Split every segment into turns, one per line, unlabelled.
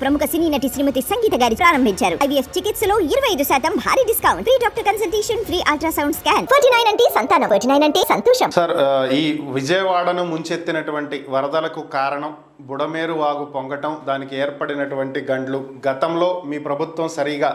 ప్రముఖ సినీ నటి శ్రీమతి సంగీత గారి ప్రారంభించారు. ఐవీఎఫ్ చికిత్సలో 25% భారీ discount, free doctor consultation, free ultrasound scan. 49 అంటే సంతానం, 49 అంటే సంతోషం.
సార్, ఈ విజయవాడను ముంచెత్తినటువంటి వరదలకు కారణం బుడమేరు వాగు పొంగటం, దానికి ఏర్పడినటువంటి గండ్లు. గతంలో మీ ప్రభుత్వం సరిగా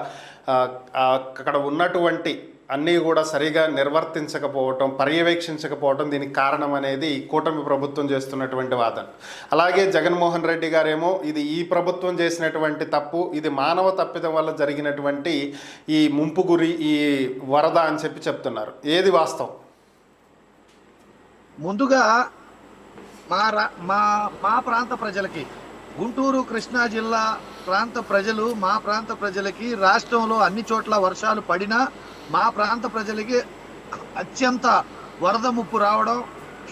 అక్కడ ఉన్నటువంటి అన్నీ కూడా సరిగా నిర్వర్తించకపోవటం, పర్యవేక్షించకపోవటం దీనికి కారణం అనేది కూటమి ప్రభుత్వం చేస్తున్నటువంటి వాదన. అలాగే జగన్మోహన్ రెడ్డి గారేమో ఇది ఈ ప్రభుత్వం చేసినటువంటి తప్పు, ఇది మానవ తప్పిదం వల్ల జరిగినటువంటి ఈ ముంపు గురి, ఈ వరద అని చెప్తున్నారు. ఏది వాస్తవం?
ముందుగా మా ప్రాంత ప్రజలకి, గుంటూరు కృష్ణా జిల్లా ప్రాంత ప్రజలు, మా ప్రాంత ప్రజలకి రాష్ట్రంలో అన్ని చోట్ల వర్షాలు పడినా మా ప్రాంత ప్రజలకి అత్యంత వరద ముప్పు రావడం,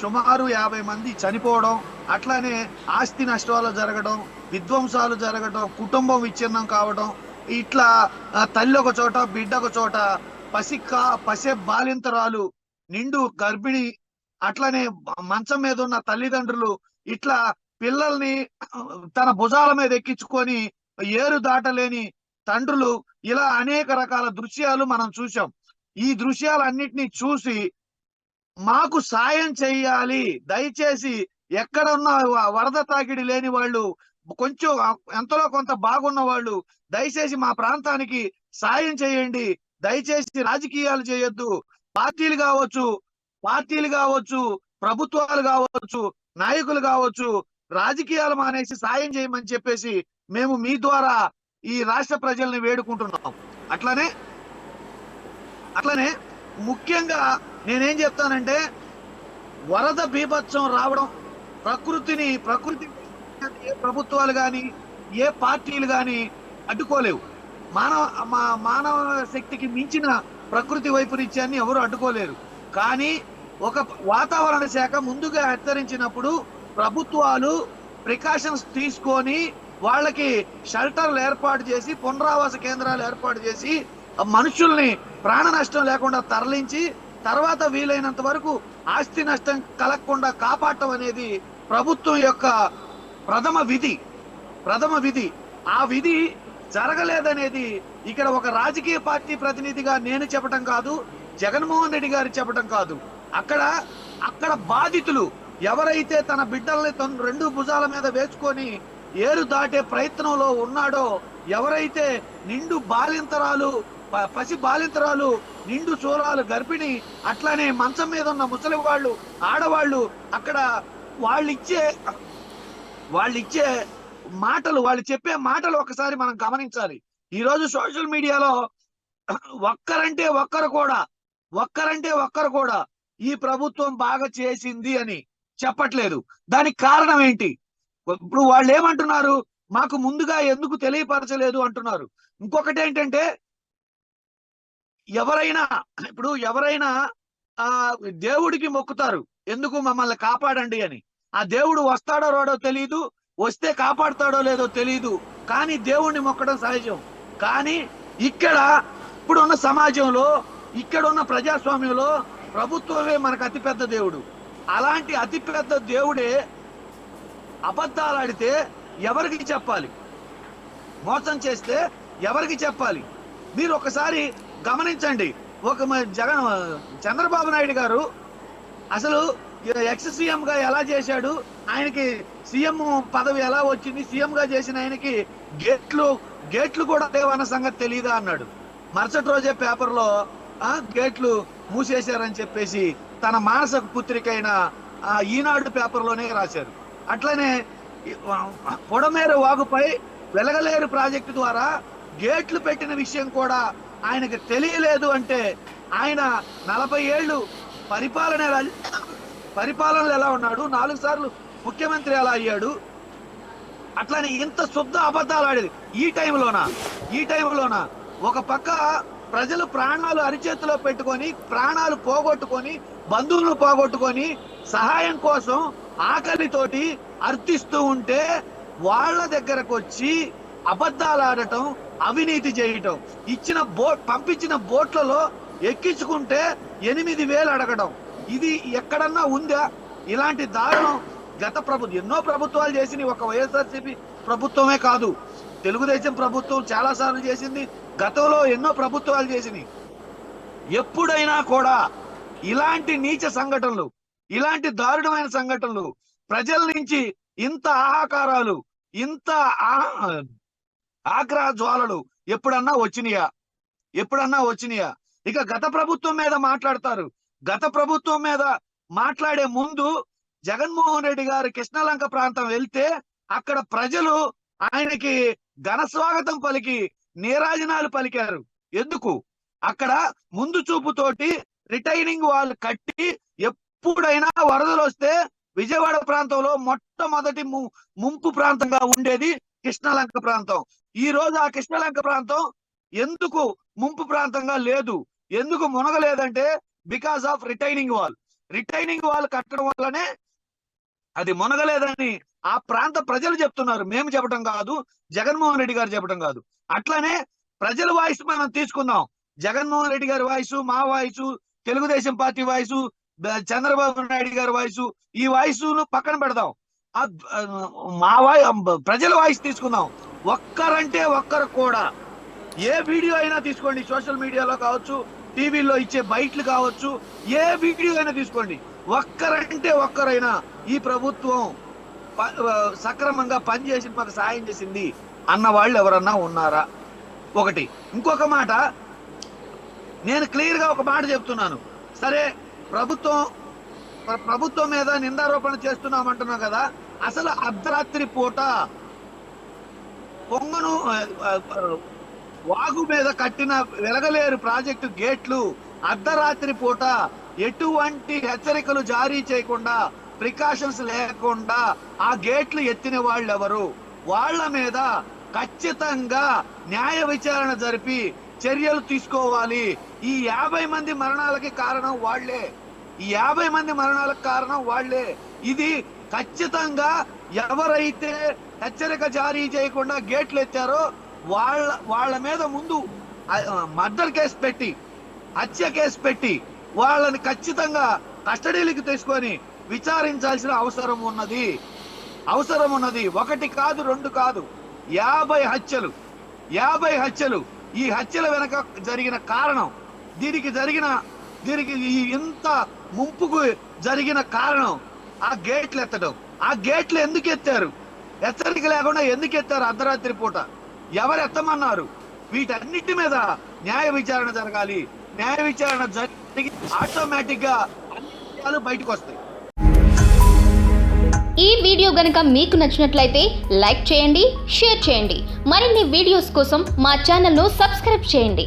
సుమారు 50 మంది చనిపోవడం, అట్లానే ఆస్తి నష్టాలు జరగడం, విధ్వంసాలు జరగడం, కుటుంబం విచ్ఛిన్నం కావడం, ఇట్లా తల్లి ఒక చోట, బిడ్డ ఒక చోట, పసె బాలింతరాలు, నిండు గర్భిణి, అట్లనే మంచం మీద ఉన్న తల్లిదండ్రులు, ఇట్లా పిల్లల్ని తన భుజాల మీద ఎక్కించుకొని ఏరు దాటలేని తండ్రులు, ఇలా అనేక రకాల దృశ్యాలు మనం చూసాం. ఈ దృశ్యాలన్నిటినీ చూసి మాకు సాయం చేయాలి, దయచేసి ఎక్కడ ఉన్న వరద తాకిడి లేని వాళ్ళు, కొంచెం ఎంతలో కొంత బాగున్న వాళ్ళు దయచేసి మా ప్రాంతానికి సాయం చేయండి, దయచేసి రాజకీయాలు చేయొద్దు, పార్టీలు కావచ్చు, ప్రభుత్వాలు కావచ్చు, నాయకులు కావచ్చు, రాజకీయాలు మానేసి సాయం చేయమని చెప్పేసి మేము మీ ద్వారా ఈ రాష్ట్ర ప్రజల్ని వేడుకుంటున్నాం. అట్లనే ముఖ్యంగా నేనేం చెప్తానంటే, వరద బీభత్సం రావడం, ప్రకృతి ఏ ప్రభుత్వాలు కానీ ఏ పార్టీలు కానీ అడ్డుకోలేవు. మానవ శక్తికి మించిన ప్రకృతి వైపరీత్యాన్ని ఎవరు అడ్డుకోలేరు. కానీ ఒక వాతావరణ శాఖ ముందుగా హెచ్చరించినప్పుడు ప్రభుత్వాలు ప్రికాషన్స్ తీసుకొని వాళ్ళకి షెల్టర్లు ఏర్పాటు చేసి, పునరావాస కేంద్రాలు ఏర్పాటు చేసి, మనుషుల్ని ప్రాణ నష్టం లేకుండా తరలించి, తర్వాత వీలైనంత వరకు ఆస్తి నష్టం కలగకుండా కాపాడటం అనేది ప్రభుత్వం యొక్క ప్రథమ విధి. ఆ విధి జరగలేదనేది ఇక్కడ ఒక రాజకీయ పార్టీ ప్రతినిధిగా నేను చెప్పడం కాదు, జగన్మోహన్ రెడ్డి గారు చెప్పడం కాదు. అక్కడ బాధితులు ఎవరైతే తన బిడ్డల్ని తన 2 భుజాల మీద వేసుకొని ఏరు దాటే ప్రయత్నంలో ఉన్నాడో, ఎవరైతే నిండు బాలింతరాలు, పసి బాలింతరాలు, నిండు చూరాలు, గర్భిణి, అట్లానే మంచం మీద ఉన్న ముసలి వాళ్ళు, ఆడవాళ్ళు, అక్కడ వాళ్ళిచ్చే మాటలు, వాళ్ళు చెప్పే మాటలు ఒకసారి మనం గమనించాలి. ఈరోజు సోషల్ మీడియాలో ఒక్కరంటే ఒక్కరు కూడా ఈ ప్రభుత్వం బాగా చేసింది అని చెప్పట్లేదు. దానికి కారణం ఏంటి? ఇప్పుడు వాళ్ళు ఏమంటున్నారు, మాకు ముందుగా ఎందుకు తెలియపరచలేదు అంటున్నారు. ఇంకొకటి ఏంటంటే, ఎవరైనా దేవుడికి మొక్కుతారు, ఎందుకు మమ్మల్ని కాపాడండి అని. ఆ దేవుడు వస్తాడో రాడో తెలియదు, వస్తే కాపాడుతాడో లేదో తెలియదు, కానీ దేవుణ్ణి మొక్కడం సహజం. కానీ ఇప్పుడున్న సమాజంలో, ఇక్కడున్న ప్రజాస్వామ్యంలో ప్రభుత్వమే మనకు అతిపెద్ద దేవుడు. అలాంటి అతిపెద్ద దేవుడే అబద్ధాలు ఆడితే ఎవరికి చెప్పాలి? మోసం చేస్తే ఎవరికి చెప్పాలి? మీరు ఒకసారి గమనించండి. చంద్రబాబు నాయుడు గారు అసలు ఎక్స్ సీఎం గా ఎలా చేశాడు, ఆయనకి సీఎం పదవి ఎలా వచ్చింది, సీఎం గా చేసిన ఆయనకి గేట్లు కూడా లేవన్న సంగతి తెలియదా అన్నాడు. మరుసటి రోజే పేపర్లో గేట్లు మూసేశారని చెప్పేసి తన మానస పుత్రికైన ఈనాడు పేపర్లోనే రాశారు. అట్లనే పొడమేరు వాగుపై వెలగలేరు ప్రాజెక్టు ద్వారా గేట్లు పెట్టిన విషయం కూడా ఆయనకు తెలియలేదు అంటే, ఆయన 40 ఏళ్ళు పరిపాలనలు ఎలా ఉన్నాడు, 4 సార్లు ముఖ్యమంత్రి ఎలా అయ్యాడు? అట్లనే ఇంత శుద్ధ అబద్ధాలు ఆడేది ఈ టైంలోన ఒక పక్క ప్రజలు ప్రాణాలు అరిచేతిలో పెట్టుకొని, ప్రాణాలు పోగొట్టుకొని, బంధువులను పోగొట్టుకొని, సహాయం కోసం ఆకలితోటి అర్థిస్తూ ఉంటే వాళ్ళ దగ్గరకు వచ్చి అబద్ధాలు ఆడటం, అవినీతి చేయటం, పంపించిన బోట్లలో ఎక్కించుకుంటే 8,000 అడగడం, ఇది ఎక్కడన్నా ఉందా? ఇలాంటి దారుణం ఎన్నో ప్రభుత్వాలు చేసి ఒక వైఎస్ఆర్సీపీ ప్రభుత్వమే కాదు, తెలుగుదేశం ప్రభుత్వం చాలా సార్లు చేసింది, గతంలో ఎన్నో ప్రభుత్వాలు చేసినాయి. ఎప్పుడైనా కూడా ఇలాంటి నీచ సంఘటనలు, ఇలాంటి దారుణమైన సంఘటనలు, ప్రజల నుంచి ఇంత ఆహాకారాలు, ఇంత ఆగ్రహ జ్వాలలు ఎప్పుడన్నా వచ్చినాయా? ఇక గత ప్రభుత్వం మీద మాట్లాడతారు. గత ప్రభుత్వం మీద మాట్లాడే ముందు జగన్మోహన్ రెడ్డి గారు కృష్ణలంక ప్రాంతం వెళ్తే అక్కడ ప్రజలు ఆయనకి ఘన స్వాగతం పలికి నీరాజనాలు పలికారు. ఎందుకు? అక్కడ ముందు చూపుతోటి రిటైనింగ్ వాల్ కట్టి ఎప్పుడైనా వరదలు వస్తే విజయవాడ ప్రాంతంలో మొట్టమొదటి ముంపు ప్రాంతంగా ఉండేది కృష్ణలంక ప్రాంతం. ఈ రోజు ఆ కృష్ణలంక ప్రాంతం ఎందుకు ముంపు ప్రాంతంగా లేదు, ఎందుకు మునగలేదంటే బికాస్ ఆఫ్ రిటైనింగ్ వాల్ కట్టడం వల్లనే అది మునగలేదని ఆ ప్రాంత ప్రజలు చెప్తున్నారు. మేము చెప్పడం కాదు, జగన్మోహన్ రెడ్డి గారు చెప్పడం కాదు. అట్లనే ప్రజల వాయిస్ మనం తీసుకుందాం. జగన్మోహన్ రెడ్డి గారి వాయిస్, మా voice, Telugu Desam party voice, Chandrababu Naidu గారి వాయిస్, ఈ వాయిస్ పక్కన పెడదాం. మా ప్రజల వాయిస్ తీసుకుందాం. ఒక్కరంటే ఒక్కరు కూడా, ఏ వీడియో అయినా తీసుకోండి, సోషల్ మీడియాలో కావచ్చు, టీవీలో ఇచ్చే బయట్లు కావచ్చు, ఏ వీడియో అయినా తీసుకోండి, ఒక్కరంటే ఒక్కరైనా ఈ ప్రభుత్వం సక్రమంగా పనిచేసి మాకు సాయం చేసింది అన్న వాళ్ళు ఎవరన్నా ఉన్నారా? ఒకటి. ఇంకొక మాట, నేను క్లియర్ గా ఒక మాట చెప్తున్నాను. సరే, ప్రభుత్వం మీద నిందారోపణ చేస్తున్నామంటున్నాం కదా, అసలు అర్ధరాత్రి పూట పొంగను వాగు మీద కట్టిన వెలగలేరు ప్రాజెక్టు గేట్లు అర్ధరాత్రి పూట ఎటువంటి హెచ్చరికలు జారీ చేయకుండా, ప్రికాషన్స్ లేకుండా ఆ గేట్లు ఎత్తిన వాళ్ళు ఎవరు? వాళ్ళ మీద ఖచ్చితంగా న్యాయ విచారణ జరిపి చర్యలు తీసుకోవాలి. ఈ 50 మంది మరణాలకి కారణం వాళ్లే. ఇది ఖచ్చితంగా ఎవరైతే హెచ్చరిక జారీ చేయకుండా గేట్లు ఎత్తారో వాళ్ళ మీద ముందు మర్డర్ కేసు పెట్టి, హత్య కేసు పెట్టి వాళ్ళని ఖచ్చితంగా కస్టడీలకు తీసుకొని విచారించాల్సిన అవసరం ఉన్నది. ఒకటి కాదు, రెండు కాదు, 50 హత్యలు. ఈ హత్యల వెనక జరిగిన కారణం, దీనికి ఇంత ముంపుకు జరిగిన కారణం ఆ గేట్లు ఎత్తడం. ఆ గేట్లు ఎందుకు ఎత్తారు? హెచ్చరిక లేకుండా ఎందుకు ఎత్తారు అర్ధరాత్రి పూట? ఎవరు ఎత్తమన్నారు? వీటన్నిటి మీద న్యాయ విచారణ జరగాలి. న్యాయ విచారణ జరిగి ఆటోమేటిక్ గా అన్ని విషయాలు బయటకు వస్తాయి.
ఈ వీడియో గనుక మీకు నచ్చినట్లయితే లైక్ చేయండి, షేర్ చేయండి. మరిన్ని వీడియోస్ కోసం మా ఛానల్ను సబ్స్క్రైబ్ చేయండి.